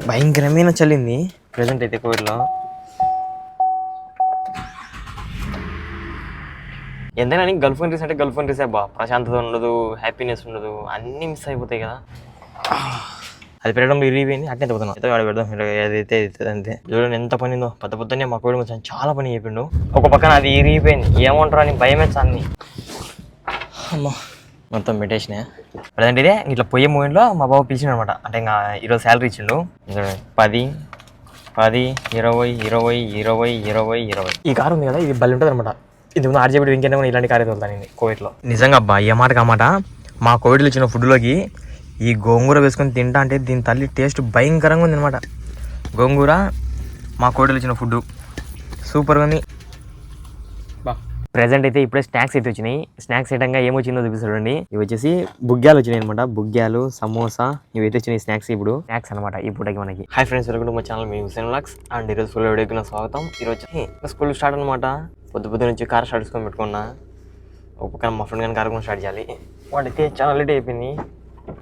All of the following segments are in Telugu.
భయంకరమైన చలింది ప్రెసెంట్ అయితే కోవిడ్లో. ఎంతైనా గల్ఫ్ కంట్రీస్ అంటే గల్ఫ్ కంట్రీసే బా, ప్రశాంతత ఉండదు, హ్యాపీనెస్ ఉండదు, అన్నీ మిస్ అయిపోతాయి కదా. అది పెట్టడంలో ఇరిగిపోయింది, అట్నే తగ్గుతున్నాం అయితే వాడు పెడదాం ఏదైతే అంతే. చూడండి ఎంత పనిందో, పెద్ద పొద్దున్నే మా కోవిడ్ వచ్చాను చాలా పని చెప్పిండు. ఒక పక్కన అది ఇరిగిపోయింది, ఏమంటారు అని భయమే అన్ని. అమ్మా మొత్తం పెట్టేసినా ప్రజెంట్ ఇదే. ఇట్లా పోయే మూమెంట్లో మా బాబు పిలిచిండు అనమాట. అంటే ఇంకా ఈరోజు శాలరీ ఇచ్చిండు. 10, 10, 20, 20, 20, 20, 20. ఈ కారు ఉంది కదా, ఇది బలి ఉంటుంది అనమాట. ఇది ముందు ఆర్జేబీ ఇంకేనా ఇలాంటి కారు అయితే వెళ్తాను కోవిడ్లో. నిజంగా అబ్బా ఏ మాట కామాట, మా కోవిడ్లో ఇచ్చిన ఫుడ్లోకి ఈ గోంగూర వేసుకొని తింటా అంటే దీని తల్లి టేస్ట్ భయంకరంగా ఉంది అనమాట. గోంగూర మా కోవిడ్లో ఇచ్చిన ఫుడ్ సూపర్గా ఉంది బా. ప్రెజెంట్ అయితే ఇప్పుడే స్నాక్స్ అయితే వచ్చినాయి. స్నాక్స్ ఐటంగా ఏమొచ్చిందో చూపిస్తాడండి. ఇవి వచ్చేసి బుగ్గ్యాలు వచ్చినాయి అనమాట. బుగ్గ్యాలు, సమోసా ఇవి అయితే వచ్చినాయి స్నాక్స్. ఇప్పుడు స్నాక్స్ అనమాట ఈ పూటకి మనకి. Hi friends, welcome to my channel, మీ హుసేన్ వ్లాగ్స్. అండ్ ఈరోజు ఫుల్ వీడియోకి స్వాగతం. ఈరోజు స్కూల్ స్టార్ట్ అనమాట. పొద్దు నుంచి కార్ స్టార్ట్ చేసుకొని పెట్టుకున్నా. ఒక పక్కన మా ఫ్రెండ్ కానీ కార్ కూడా స్టార్ట్ చేయాలి. వాడైతే చాలా లేట్ అయిపోయింది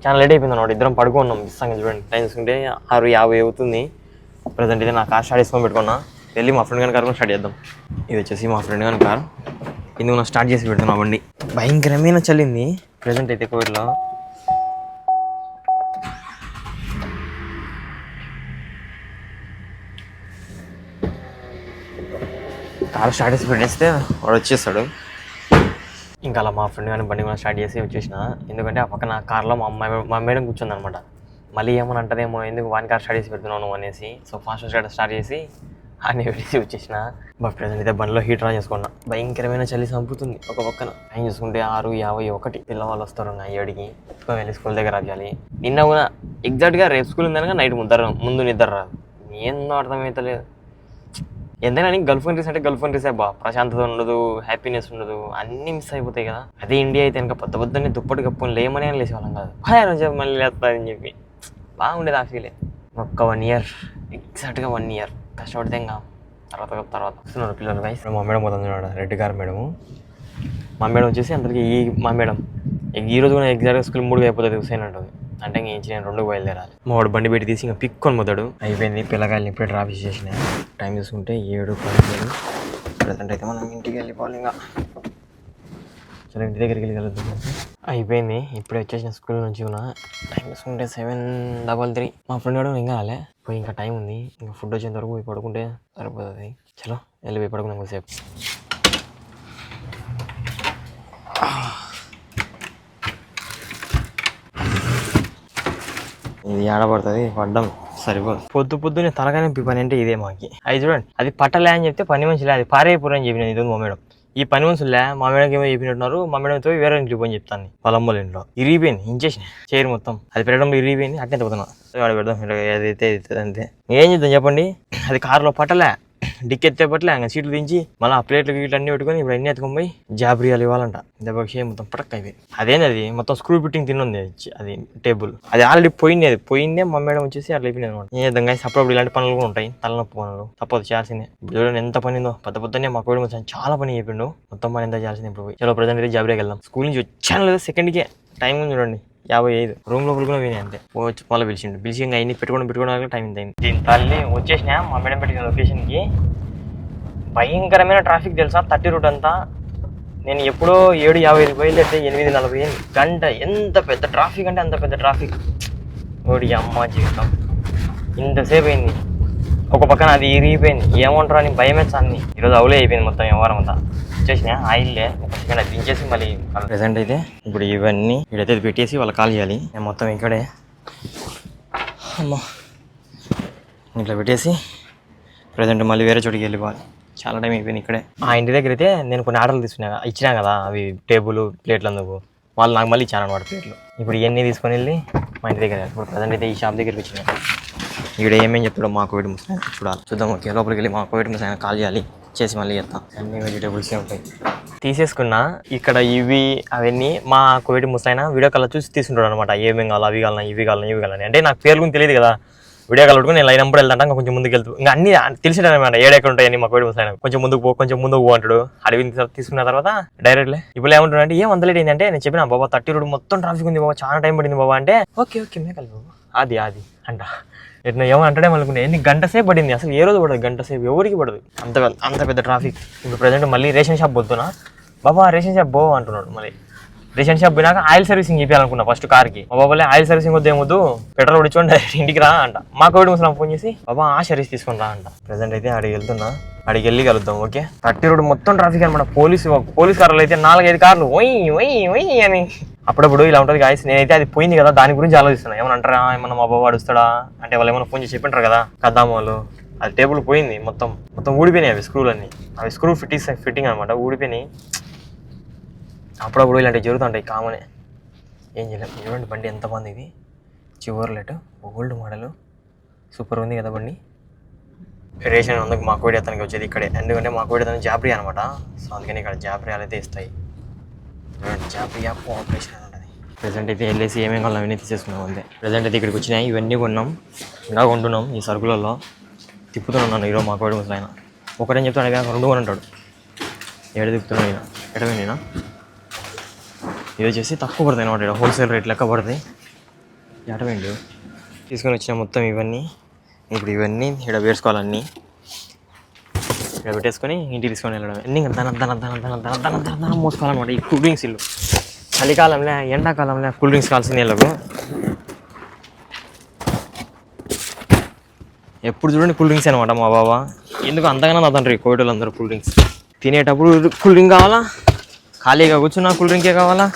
అనమాట. ఇద్దరం పడుకున్నాం ఇస్తాం. చూడండి టైం చూసుకుంటే 6:50 అవుతుంది. ప్రజెంట్ అయితే నా కార్ స్టార్ట్ చేసుకొని పెట్టుకున్నా. వెళ్ళి మా ఫ్రెండ్ కానీ కార్ కూడా స్టార్ట్ చేద్దాం. ఇది వచ్చేసి మా ఫ్రెండ్ కానీ కార్. ఇందుకు నా స్టార్ట్ చేసి పెడుతున్నా బండి. భయంకరమైన చలింది ప్రజెంట్ అయితే కోవిడ్లో. కార్ స్టార్ట్ చేసి పెట్టేస్తే వాడు వచ్చేస్తాడు. ఇంకా అలా మా ఫ్రెండ్ కానీ బండి కూడా స్టార్ట్ చేసి వచ్చేసిన. ఎందుకంటే ఆ పక్కన కార్లో మా మేడం కూర్చుంది అనమాట. మళ్ళీ ఏమని అంటారేమో, ఎందుకు వాని కార్ స్టార్ట్ చేసి పెడుతున్నాను అనేసి. సో ఫాస్ట్ స్టార్ట్ చేసి అన్నీ పెట్టేసి వచ్చేసిన. బట్ ప్రజెంట్ అయితే బండిలో హీటర్ ఆన్ చేసుకున్నా. భయంకరమైన చలి చంపుతుంది. ఒక పక్కన టైం చూసుకుంటే 6:51. పిల్లవాళ్ళు వస్తారు 7కి. వెళ్ళి స్కూల్ దగ్గర రాజాలి. నిన్న కూడా ఎగ్జాక్ట్గా రేపు స్కూల్ ఉందనగా నైట్ ముందు నిద్ర రాదు. ఏందో అర్థమవుతలేదు. ఎంతైనా గల్ఫ్ కంట్రీస్ అంటే గల్ఫ్ కంట్రీసే బా, ప్రశాంతత ఉండదు, హ్యాపీనెస్ ఉండదు, అన్నీ మిస్ అయిపోతాయి కదా. అదే ఇండియా అయితే ఇంకా పొద్దున్నే దుప్పటి కప్పుకొని లేమని అని లేచేవాళ్ళం కాదు. రోజు మళ్ళీ లేస్తారని చెప్పి బాగుండేది ఆ ఫీలే. ఒక్క 1 ఇయర్, ఎగ్జాక్ట్గా 1 ఇయర్ కష్టపడితే ఇంకా తర్వాత వస్తున్నారు పిల్లలు. గైస్ మా మేడం పోతుంది చూడ, రెడ్ కార్ మేడము. మా మేడం వచ్చేసి అందరికి మా మేడం ఈరోజు కూడా ఎగ్జాక్ట్గా స్కూల్ 3కి అయిపోతుంది హుసేన్ అంటుంది. అంటే ఇంక నేను 2కి బయలుదేరాలి. మా వాడు బండి పెట్టి తీసి ఇంకా పిక్కొని పోతాడు. అయిపోయింది పిల్లకాయలు ఇప్పుడే డ్రాప్ చేసేసిన. టైం చూసుకుంటే 7:15. ప్రజెంట్ అయితే మనం ఇంటికి వెళ్ళిపోవాలి. ఇంకా చలో ఇంటి దగ్గరికి వెళ్ళి కలుద్దాం. అయిపోయింది ఇప్పుడే వచ్చేసిన స్కూల్ నుంచి. కూడా టైం చూసుకుంటే 7:33. మా ఫ్రెండ్ కూడా ఇంకా రాలే. పోయి ఇంకా టైం ఉంది. ఇంకా ఫుడ్ వచ్చేంత వరకు పోయి పడుకుంటే సరిపోతుంది. చలో వెళ్ళిపోయి పడుకున్నాం కొద్దిసేపు. ఇది ఆడబడుతుంది, పడ్డం సరిపోదు. పొద్దునే తలగానే పని అంటే ఇదే మాకి. అది చూడండి, అది పట్టలే అని చెప్తే పని మనుషులే అది పారైపోరు అని చెప్పిన ఇది మా మేడం. ఈ పని మనుషులే మా మేడంకి ఏమో చెప్పినట్టున్నారు. మా మేడంతో వేరే ఇంటికి పోయి చెప్తాను. వాళ్ళ అమ్మల ఇంట్లో ఇరిగిపోయింది, ఇంచేసిన చైర్ మొత్తం. అది పెట్టడంలో ఇరిగిపోయింది, అట్నే తగ్గుతున్నా. వాడు పెడదాం ఏదైతే అంతే. ఏం చేద్దాం చెప్పండి. అది కారులో పట్టలే, డిక్కి ఎత్తే పట్టలే. ఇంకా సీట్లు దించి మళ్ళీ ఆ ప్లేట్లు గీట్లు అన్నీ పెట్టుకొని ఇప్పుడు అన్నీ ఎత్తుకొని పోయి జాబ్రియాలు ఇవ్వాలంట. దెబ్బకి మొత్తం పటక్ అయిపోయింది. అదేంది అది మొత్తం స్క్రూ ఫిట్టింగ్ తిన్నుంది అది టేబుల్. అది ఆల్రెడీ పోయిందే మా మేడం వచ్చేసి అట్లా అయిపోయింది అనమాట. ఏ విధంగా అప్పుడప్పుడు ఇలాంటి పనులు కూడా ఉంటాయి, తలనొప్పి పనులు. తప్పదు చేయాల్సిందే. చూడండి ఎంత పనిందో, పొద్దున్నే మా కోవిడ్ వచ్చాను చాలా పని చెప్పిండు. మొత్తం పని ఎంత చేయాల్సింది. ఇప్పుడు చలో ప్రజెంట్ అయితే జాబ్రియాకి వెళ్దాం. స్కూల్ నుంచి వచ్చాను లేదా సెకండ్కే టైం ఉంది చూడండి 55. రూమ్ లోపల కూడా పోయినాయి అంతే. వచ్చి మళ్ళీ పిలిచి ఇంకా అన్ని పెట్టుకోవడానికి టైం అయింది. దీని తల్లి వచ్చేసిన మా మేడం పెట్టిన లొకేషన్కి. భయంకరమైన ట్రాఫిక్ తెలుసా 30 రూట్ అంతా. నేను ఎప్పుడో 7:50 బయలుదేరితే 8:40 గంట. ఎంత పెద్ద ట్రాఫిక్ అంటే అంత పెద్ద ట్రాఫిక్. ఓడి అమ్మ జీవితం ఇంతసేపు అయింది. ఒక పక్కన అది ఇరిగిపోయింది, ఏమంటారు అని భయమే అన్ని. ఈరోజు అవులే అయిపోయింది మొత్తం వ్యవహారం అంతా. వచ్చేసిన ఆయిల్లే ఒక సెకండ్ అది దించేసి మళ్ళీ ప్రెసెంట్ అయితే ఇప్పుడు ఇవన్నీ ఇక్కడైతే పెట్టేసి వాళ్ళకి కాల్ చేయాలి. నేను మొత్తం ఇక్కడే అమ్మా ఇట్లా పెట్టేసి ప్రజెంట్ మళ్ళీ వేరే చోటికి వెళ్ళిపోవాలి. చాలా టైం అయిపోయింది ఇక్కడే. ఆ ఇంటి దగ్గర అయితే నేను కొన్ని ఆర్డర్లు ఇచ్చినా కదా, అవి టేబుల్ ప్లేట్లు అందుకు. వాళ్ళు నాకు మళ్ళీ ఇచ్చాను అనమాట ప్లేట్లు. ఇప్పుడు ఇవన్నీ తీసుకొని వెళ్ళి మా ఇంటి దగ్గర. ఇప్పుడు ప్రజెంట్ అయితే ఈ షాప్ దగ్గరికి వచ్చినా. ఇక్కడ ఏమేమి చెప్తాడో మా కోవిడ్ ముసలాయన చూడాలి. చూద్దాం. ఓకే లోపలికి వెళ్ళి మా కోవిడ్ ముసలాయన కాల్ చేయాలి. చేసి మళ్ళీ చేస్తాం. అన్ని వెజిటేబుల్సే ఉంటాయి. తీసేసుకున్నా ఇక్కడ ఇవి అవన్నీ. మా కోవిడ్ ముసలాయన వీడియో కాల్ చూసి తీసుకుంటాడు అనమాట. ఏమేమి కావాలి, అవి కావాలన్నా ఇవి కావాలని. అంటే నాకు పేర్లు గురించి తెలియదు కదా. వీడియో కాల్ పెట్టుకుని నేను లైన్ నెంబర్ వెళ్తాను. ఇంకా కొంచెం ముందుకు వెళ్తూ ఇంకా అన్ని తెలిసేటమాట ఏడెక్కడ ఉంటాయని మా కోవిడ్ ముసలాయన. కొంచెం ముందుకు పో అంటాడు. అడిగిన తర్వాత తీసుకున్న తర్వాత డైరెక్ట్లే ఇప్పుడు ఏమంటాడు అంటే, ఏం అంత లేట్ ఏంటంటే నేను చెప్పిన బాబా 30 రోడ్ మొత్తం ట్రాఫిక్ ఉంది బాబా, చాలా టైం పడింది బాబా అంటే, ఓకే మేకల్ బాబు అది అంట. ఎట్లా ఏమో అంటడే అనుకున్నా. ఎన్ని గంట సేపు పడింది అసలు, ఏ రోజు పడదు గంట సేపు, ఎవరికి పడదు అంత పెద్ద ట్రాఫిక్. ఇప్పుడు ప్రజెంట్ మళ్ళీ రేషన్ షాప్ పోతున్నా. బాబా రేషన్ షాప్ బో అంటున్నాడు. మళ్ళీ రేషన్ షాప్ పోయినాక ఆయిల్ సర్వీసింగ్ చేయాలనుకున్నా ఫస్ట్ కార్కి. మా బాబాలే ఆయిల్ సర్వీసింగ్ వద్దు ఏమొద్దు, పెట్రోల్ కొట్టించుకోండి డైరెక్ట్ ఇంటికి రా అంట. మా కోవిడ్ ముసలాం ఫోన్ చేసి బాబా ఆ సర్వీస్ తీసుకొని రా అంట. ప్రజెంట్ అయితే అడిగి వెళ్తున్నా, అడిగి వెళ్ళి కలుద్దాం. ఓకే, 30 రోడ్ మొత్తం ట్రాఫిక్ అనమాట. పోలీస్ కార్లు అయితే 4-5 కార్లు ఒయ్ అని. అప్పుడప్పుడు ఇలా ఉంటుంది గాయస్. నేనైతే అది పోయింది కదా దాని గురించి ఆలోచిస్తున్నా. ఏమన్నా అంటారా, ఏమన్నా మా బాబు అడుస్తాడా అంటే వాళ్ళు ఏమన్నా ఫోన్ చేసి చెప్పింటారు కదా కద్దాము వాళ్ళు. అది టేబుల్ పోయింది, మొత్తం ఊడిపోయినాయి అవి స్క్రూలు అన్ని. అవి స్క్రూ ఫిట్టింగ్ అనమాట, ఊడిపోయినాయి. అప్పుడప్పుడు ఇలాంటివి జరుగుతుంటాయి, కామనే. ఏం చేయలేం. చూడండి బండి ఎంత బాగుంది. ఇది చివర్లెట్ ఓల్డ్ మోడల్, సూపర్ ఉంది కదా బండి. రేషన్ అందుకు మా కోడి అతనికి వచ్చేది ఇక్కడే, ఎందుకంటే మా కోడి అతను జాబ్రీ అనమాట. సో అందుకని ఇక్కడ జాబ్రీలు అయితే ఇస్తాయి. జాబ్రీ యాప్ ఆపరేషన్ అని ఉంటుంది. ప్రజెంట్ అయితే వెళ్ళేసి ఏమేమి కావాలి అవన్నీ తీసేసుకున్నాం అంతే. ప్రజెంట్ అయితే ఇక్కడికి వచ్చినాయి, ఇవన్నీ కొన్నాం, ఇంకా కొంటున్నాం. ఈ సరుకులలో తిప్పుతున్నాను ఈరోజు మా కోడి ముసలు ఆయన. ఒకరేం చెప్తాడు అడిగా 2 కొనంటాడు. ఏడు తిప్పుతున్నాను నేను, ఎడమే నేను. ఇది వచ్చేసి తక్కువ పడుతుంది అనమాట, ఇక్కడ హోల్సేల్ రేట్ లెక్క పడుతుంది. ఎడవేండు తీసుకొని వచ్చిన మొత్తం ఇవన్నీ. ఇప్పుడు ఇవన్నీ ఇక్కడ వేసుకోవాలన్నీ, ఇక్కడ పెట్టేసుకొని ఇంటికి తీసుకొని వెళ్ళడం. ఎన్ని దన మోసుకోవాలన్నమాట. ఈ కూల్ డ్రింక్స్ ఇల్లు చలికాలంలో ఎండాకాలంలో కూల్ డ్రింక్స్ కావాల్సిన వీళ్ళకు. ఎప్పుడు చూడండి కూల్ డ్రింక్స్ అనమాట మా బాబా. ఎందుకు అంతగానో తాతంటారు ఈ కోవిడ్ అందరూ కూల్ డ్రింక్స్. తినేటప్పుడు కూల్ డ్రింక్ కావాలా, ఖాళీగా కూర్చున్నా కూల్ డ్రింకే కావాలా.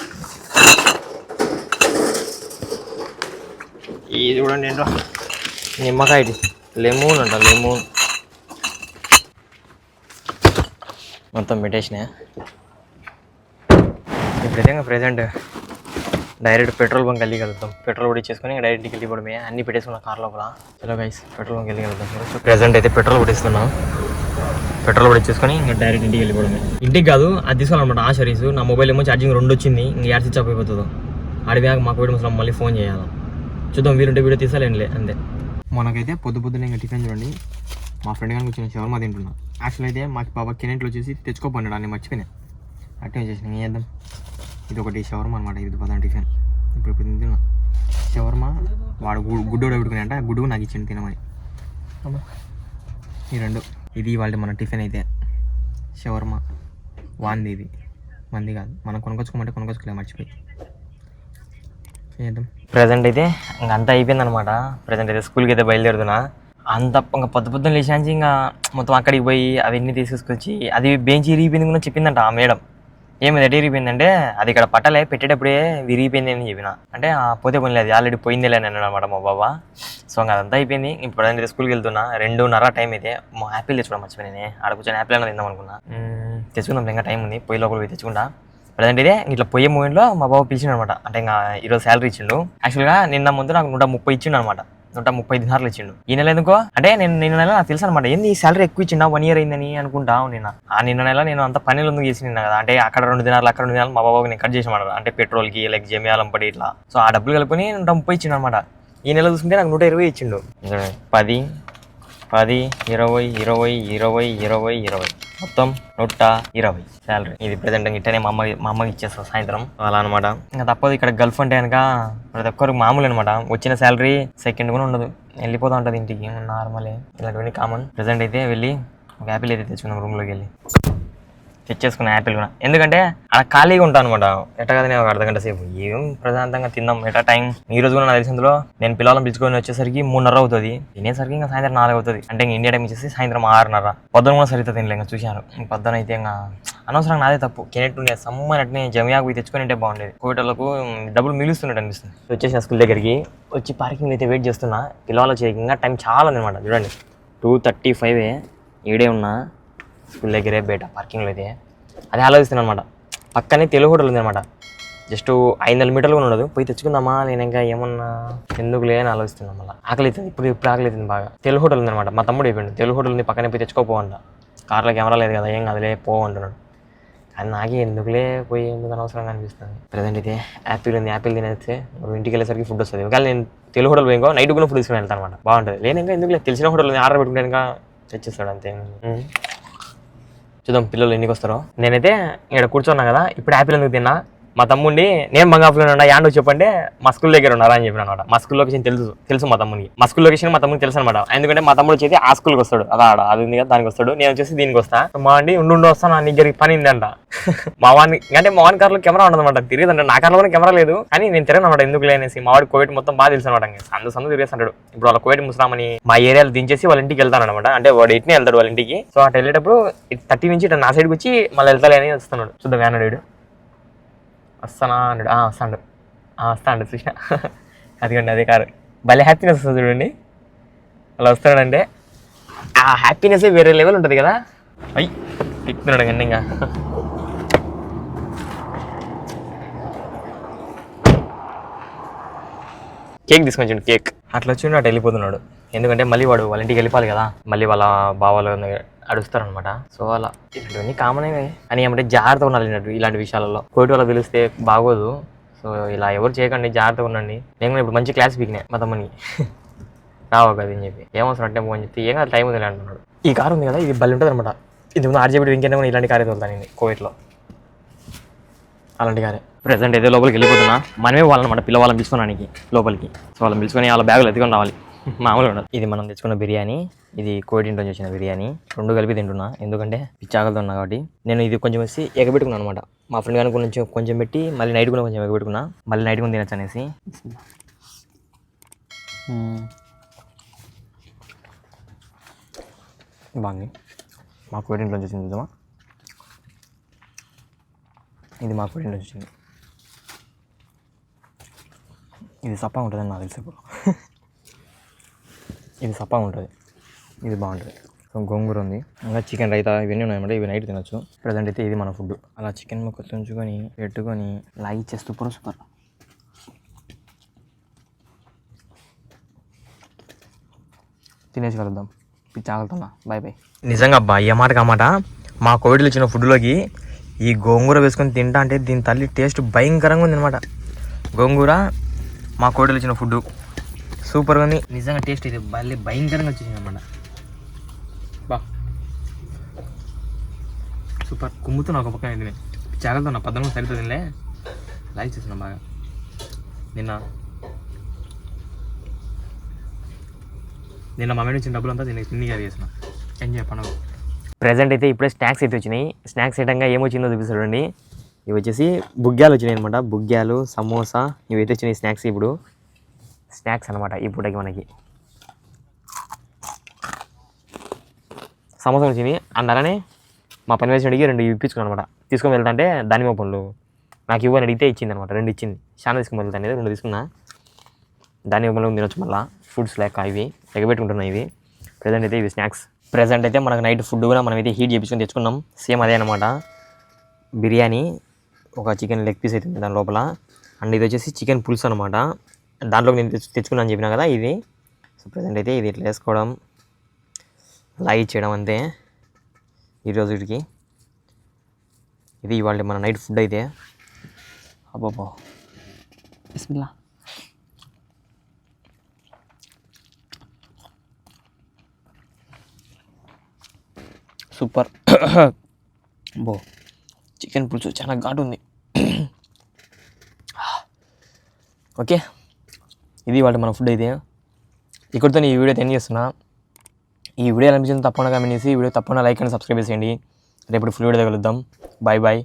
ఇది చూడండి ఏంటో నిమ్మకాయ, ఇది లెమన్ అంట, లెమన్ మొత్తం పెట్టేసినాయి. ఇప్పుడైతే ఇంకా ప్రజెంట్ డైరెక్ట్ పెట్రోల్ బంక్ వెళ్ళి కలుగుతాం. పెట్రోల్ కొట్టించేసుకొని డైరెక్ట్ ఇంటికి వెళ్ళిపోవడమే. అన్ని పెట్టేసుకున్నాం కార్ లోపల. చలో గైస్ పెట్రోల్ బంక్ వెళ్ళి కలుగుతాం. ప్రజెంట్ అయితే పెట్రోల్ కొట్టిస్తున్నాం. పెట్రోల్ కొట్టించేసుకొని ఇంకా డైరెక్ట్ ఇంటికి వెళ్ళిపోవడమే. ఇంటికి కాదు, అది తీసుకోవాలన్నమాట ఆ సర్వీస్. నా మొబైల్ ఏమో ఛార్జింగ్ 2 వచ్చింది, ఇంకా యాడ్ స్విచ్ ఆఫ్ అయిపోతుందో. అడిగాక మా కోవిడ్ ముసలం మళ్ళీ ఫోన్ చేయాలి. చూద్దాం, వీలుంటే వీడియో తీసాలేంలే అంతే. మనకైతే పొద్దున్నే ఇంకా టిఫిన్ చూడండి. మా ఫ్రెండ్ కానీ వచ్చిన షవర్మా తింటున్నా. యాక్చువల్ అయితే మాకు బాబా కెనెంట్లో వచ్చేసి తెచ్చుకోపోయినాడు, అన్నీ మర్చిపోయినా. అట్టే చేసిన ఏం చేద్దాం. ఇది ఒకటి షవర్మా అనమాట, ఇది పదాం టిఫిన్. ఇప్పుడు తింటున్నా షవర్మా. వాడు గుడ్డు పెట్టుకుని గుడ్డు నాకు ఇచ్చింది తినమని. ఈ 2 ఇది వాళ్ళ మన టిఫిన్ అయితే. షవర్మా వాంది, ఇది మంది కాదు. మనం కొనుక్కోలే మర్చిపోయి. చేద్దాం. ప్రజెంట్ అయితే ఇంకా అంతా అయిపోయింది అనమాట. ప్రజెంట్ అయితే స్కూల్కి అయితే బయలుదేరుతున్నా. అంత ఇంకా పొద్దున్న లేచాంచి ఇంకా మొత్తం అక్కడికి పోయి అవన్నీ తీసుకొచ్చి, అది బెంచ్ ఇరిగిపోయింది కూడా చెప్పిందంట ఆ మేడం. ఏమి ఎటు ఇరిగిపోయిందంటే అది ఇక్కడ పట్టలే పెట్టేటప్పుడే విరిగిపోయింది అని చెప్పిన. అంటే పోతే పోనీ లేదు, ఆల్రెడీ పోయిందిలే అని అన్నాడు అనమాట మా బాబా. సో ఇంకా అదంతా అయిపోయింది. ఇప్పుడు ప్రజెంట్ అయితే స్కూల్కి వెళ్తున్నా. 2:30 టైం అయితే. మా యాపిల్ తెచ్చుకోవడం మర్చిపోయినానే. ఆడ కూర్చొని యాపిల్ అయినా తిందాం అనుకున్నా. తెచ్చుకుందాం, ఇంకా టైం ఉంది. పొయ్యి లోపల పోయి తెచ్చుకుంటా. ప్రజెంట్ ఇదే ఇట్లా పోయే మూమెంట్లో మా బాబు పిలిచిండు అనమాట. అంటే ఇంకా ఈరోజు శాలరీ ఇచ్చిండు. యాక్చువల్గా నిన్న ముందు నాకు 130 ఇచ్చిండు అనమాట. 130 దినార్లు ఇచ్చిండు. ఈ నెల ఎందుకో అంటే నిన్న నెల నాకు తెలుసు అనమాట. ఏంది శాలరీ ఎక్కువ ఇచ్చిండా, 1 year అయిందని అనుకుంటా. నిన్న నెల నేను అంత పనులు ఎందుకు చేసి నిన్న కదా. అంటే అక్కడ 2 దినాలు అక్కడ 2 దినాలు మా బాబాకి నేను కట్ చేసాను. అంటే పెట్రోల్కి లైక్ జమియాలం పడి ఇట్లా. సో ఆ డబ్బులు కలుపుకొని 130 ఇచ్చిండు అనమాట. ఈ నెల చూసుకుంటే నాకు 120 ఇచ్చిండు. 10, 10, 20, 20, 20, 20, 20 మొత్తం 120 శాలరీ. ఇది ప్రజెంట్ ఇట్టనే మా అమ్మకి ఇచ్చేస్తాను సాయంత్రం అలా అనమాట. ఇంకా తప్పదు. ఇక్కడ గల్ఫ్ అంటే కనుక ప్రతి ఒక్కరికి మామూలు అనమాట. వచ్చిన శాలరీ సెకండ్ కూడా ఉండదు, వెళ్ళిపోతూ ఉంటుంది ఇంటికి. నార్మలే, ఇలాంటివన్నీ కామన్. ప్రజెంట్ అయితే వెళ్ళి ఒక యాపిల్ అయితే తెచ్చుకున్నాం. రూమ్లోకి వెళ్ళి తెచ్చేసుకున్న యాపిల్ కూడా. ఎందుకంటే అలా ఖాళీగా ఉంటాను అనమాట. ఎట్ట కదా నేను ఒక అర్ధగంట సేపు ఏం ప్రశాంతంగా తిందాం ఎటా టైం. ఈ రోజు కూడా నాకు తెలిసిందులో నేను పిల్లలను పిలుచుకొని వచ్చేసరికి 3:30 అవుతుంది. తినేసరికి ఇంకా సాయంత్రం 4 అవుతుంది. అంటే ఇంకా ఇండియా టైం వచ్చేసి సాయంత్రం 6:30. పొద్దున కూడా సరిగ్గా తినలే. ఇంకా చూశాను పొద్దున అయితే ఇంకా అనవసరంగా నాదే తప్పు. కెనెట్ ఉండే సమ్మనట్టునే జమియాకు పోయి తెచ్చుకొని ఉంటే బాగుండేది. కోవిటలకు డబ్బులు మిగులుస్తున్నట్టు అనిపిస్తుంది. వచ్చేసిన స్కూల్ దగ్గరికి వచ్చి పార్కింగ్ అయితే వెయిట్ చేస్తున్నా. పిల్లలు వచ్చే ఇంకా టైం చాలా ఉందన్నమాట. చూడండి 2:35 ఈడే ఉన్నా స్కూల్ దగ్గరే బయట పార్కింగ్లో అయితే. అదే ఆలోచిస్తున్నాను అనమాట. పక్కనే తెలుగు హోటల్ ఉంది అనమాట. జస్ట్ 500 మీటర్లు కూడా ఉండదు. పోయి తెచ్చుకుందామా, నేను ఇంకా ఏమన్నా ఎందుకు లేని ఆలోచిస్తున్నాను. మళ్ళీ ఆకలి అవుతుంది. ఇప్పుడు ఆకలి అవుతుంది బాగా. తెలుగు హోటల్ ఉంది అనమాట. మా తమ్ముడు అయిపోయింది తెలుగు హోటల్ ఉంది పక్కనే పోయి తెచ్చుకోపోవంట. కార్లో కెమెరా లేదు కదా, ఏం కదలే పో అంటున్నాడు. కానీ నాకే ఎందుకులే పోయి ఎందుకు అనవసరంగా అనిపిస్తుంది. ప్రజెంట్ అయితే యాపిల్ ఉంది. యాపిల్ తినేస్తే ఇంటికి వెళ్ళేసరికి ఫుడ్ వస్తుంది. ఒకవేళ నేను తెలుగు హోటల్ పోయింకో నైట్ కూడా ఫుడ్ తీసుకుని వెళ్తాను అనమాట. బాగుంటుంది. లేదు ఇంకా ఎందుకు లేదు, తెలిసిన హోటల్ ఆర్డర్ పెట్టుకుంటే ఇంకా తెచ్చిస్తాడు అంతే. చూద్దాం పిల్లలు ఎన్నికి వస్తారో. నేనైతే ఇక్కడ కూర్చున్నా కదా. ఇప్పుడు యాపిల్ ఎందుకు తిన్నా, మా తమ్ముడిని నేను బంగాపులో ఉన్నా యాండో చెప్పంటే మా స్కూల్ దగ్గర ఉన్నారా అని చెప్పిన అనమాట. మా స్కూల్ లొకేషన్ తెలుసు మా తమ్ముడికి. మా స్కూల్ లొకేషన్ మా తమ్ముడికి తెలుసు అనమాట. ఎందుకంటే మా తమ్ముడు వచ్చేది ఆ స్కూల్కి వస్తాడు, అది ఉంది కదా దానికి వస్తాడు, నేను వచ్చేసి దీనికి వస్తా. మా వాడిని ఉండి వస్తాను నీ దగ్గరికి పని ఉందంట. మా వాని కార్లో కెమెరా ఉండదన్నమాట, తిరిగదంటే నా కార్లో కూడా కెమెరా లేదు కానీ నేను తిరగను అనమాట. ఎందుకు లేనేసి మా వాడి కోవిడ్ మొత్తం బాగా తెలుసు అనమాట. సందు తిరిగేస్తాడు. ఇప్పుడు వాళ్ళ కోవిడ్ ముసరామని మా ఏరియాలో దించేసి వాళ్ళ ఇంటికి వెళ్తాను అనమాట. అంటే వాడు ఇట్నే వెళ్తాడు వాళ్ళ ఇంటికి. సో అటు వెళ్ళేటప్పుడు 30 నుంచి ఇటు నా సైడ్కి వచ్చి మళ్ళీ వెళ్తాలే అని వస్తున్నాడు. చూద్దాం వ్యానాడు వస్తానా అన్నాడు. వస్తాడు చూసిన. అదిగండి అదే కారు. భలే హ్యాపీనెస్ వస్తుంది చూడండి అలా వస్తాడంటే. ఆ హ్యాపీనెస్ వేరే లెవెల్ ఉంటుంది కదా. అయ్యి ఎక్కుతున్నాడు కండి. ఇంకా కేక్ తీసుకొచ్చాడు. కేక్ అట్లా వచ్చి అటు వెళ్ళిపోతున్నాడు. ఎందుకంటే మళ్ళీ వాడు వాళ్ళ ఇంటికి వెళ్ళిపోవాలి కదా, మళ్ళీ వాళ్ళ బావాలు అడుస్తారనమాట. సో అలా ఇలాంటివన్నీ కామన్ అని ఏమంటే జాగ్రత్తగా ఉండాలి ఇలాంటి విషయాలలో. కోవిడ్ వాళ్ళకి తెలిస్తే బాగోదు. సో ఇలా ఎవరు చేయకండి, జాగ్రత్తగా ఉండండి. నేను ఇప్పుడు మంచి క్లాస్ పీకినా మా తమ్ముని రావు కదా అని చెప్పి, ఏమవసరం అంటే అని చెప్పి ఏం కాదు టైం వదిలే అంటున్నాడు. ఈ కారు ఉంది కదా ఇది భలే ఉంటుంది అనమాట. ఇది ముందు ఆర్జేబీ ఇంకేమో ఇలాంటి కారే తోలుతాను నేను కోవిడ్లో, అలాంటి కారే. ప్రెసెంట్ అయితే లోపలికి వెళ్ళిపోతున్నా. మనమే వాళ్ళనమాట పిల్లవాళ్ళని పిలుచుకోవడానికి లోపలికి. సో వాళ్ళని పిలుచుకొని వాళ్ళ బ్యాగులు ఎత్తుకొని రావాలి, మామూలుగా ఉండదు. ఇది మనం తెచ్చుకున్న బిర్యానీ, ఇది కోవిడ్ ఇంట్లో చేసిన బిర్యానీ, 2 కలిపి తింటున్నా ఎందుకంటే పిచ్చాకలతో ఉన్నా కాబట్టి. నేను ఇది కొంచెం వేసి ఎగబెట్టుకున్నాను అనమాట. మా ఫ్రెండ్ కానీ కొంచెం పెట్టి మళ్ళీ నైట్ కూడా కొంచెం ఎగబెట్టుకున్నా, మళ్ళీ నైట్ కూడా తినచ్చు అనేసి. బాగుంది. మా కోవిడ్ ఇంట్లో చేసింది చూద్దామా. ఇది మా కోవిడ్ ఇంట్లో వచ్చింది. ఇది సప్పా ఉంటుందని నాకు తెలిసి ఇప్పుడు. ఇది సప్పా ఉంటుంది, ఇది బాగుంటుంది. సో గోంగూర ఉంది, ఇంకా చికెన్ రైతా ఇవన్నీ ఉన్నాయన్నమాట. ఇవి నైట్ తినొచ్చు. ప్రజెంట్ అయితే ఇది మన ఫుడ్. అలా చికెన్ ముక్క తుంచుకొని పెట్టుకొని లైక్ చేస్తూ సూపర్. తినేసి కలుద్దాం. పిచ్చి ఆగుతున్నా. Bye bye. నిజంగా అబ్బా ఏ మాట కామాట మా కోవిడ్లో ఇచ్చిన ఫుడ్లోకి ఈ గోంగూర వేసుకొని తింటా అంటే దీని తల్లి టేస్ట్ భయంకరంగా ఉంది అనమాట. గోంగూర మా కోవిడ్లో ఇచ్చిన ఫుడ్ సూపర్గా ఉంది నిజంగా. టేస్ట్ అయితే మళ్ళీ భయంకరంగా వచ్చేసింది అనమాట. బా సూపర్. కుమ్ముతున్నా ఒక పక్కన ఇది చాగలతో నా 14 సరిపోతుందిలే. లైక్ చేస్తున్నా బాగా. నిన్న మా మీద వచ్చిన డబ్బులంతా నేను తిండిగా చేసిన ఎంజాయ్ పండుగ. ప్రజెంట్ అయితే ఇప్పుడే స్నాక్స్ అయితే వచ్చినాయి. స్నాక్స్ ఐటంగా ఏమొచ్చిందో చూపిస్తాడండి. ఇవి వచ్చేసి బుగ్గ్యాలు వచ్చినాయి అనమాట. బుగ్గ్యాలు, సమోసా ఇవైతే వచ్చినాయి స్నాక్స్. ఇప్పుడు స్నాక్స్ అనమాట ఈ పూటకి మనకి. సమోసా వచ్చింది అండ్ అలానే మా పని వేసి అడిగి 2 ఇప్పించుకున్నాను అనమాట. తీసుకొని వెళ్తాంటే దానిమ్మ పండ్లు నాకు ఇవ్వని అడిగితే ఇచ్చింది అనమాట. 2 ఇచ్చింది. చాలా తీసుకుని వెళ్తాను, 2 తీసుకున్నా. దానిమ్మ పండ్లు తినొచ్చు మళ్ళీ ఫుడ్స్ లేక ఇవి ఎగబెట్టుకుంటున్నాయి. ఇవి ప్రజెంట్ అయితే ఇవి స్నాక్స్. ప్రజెంట్ అయితే మనకు నైట్ ఫుడ్ కూడా మనం అయితే హీట్ చేయించుకొని తెచ్చుకున్నాం. సేమ్ అదే అనమాట. బిర్యానీ, ఒక చికెన్ లెగ్ పీస్ అవుతుంది దాని లోపల. అండ్ ఇది వచ్చేసి చికెన్ పులుసు అనమాట. దాంట్లో నేను తెచ్చుకున్నాను చెప్పినా కదా ఇది. సో ప్రజెంట్ అయితే ఇది ఇట్లా వేసుకోవడం, లైట్ చేయడం అంతే ఈరోజు వీటికి. ఇది ఇవాళ మన నైట్ ఫుడ్ అయితే. అబ్బో బిస్మిల్లా. సూపర్. బో చికెన్ పులుసు చాలా ఘాటు ఉంది. ఓకే ఇది వాటి మన ఫుడ్ అయితే. ఇక్కడితో ఈ వీడియో ఎండ్ చేస్తున్నా. ఈ వీడియో అనిపించింది తప్పకుండా కామెంట్ చేసి ఈ వీడియో తప్పకుండా లైక్ అండ్ సబ్స్క్రైబ్ చేసేయండి. రేపు ఫుల్ వీడియో కలుద్దాం. Bye bye.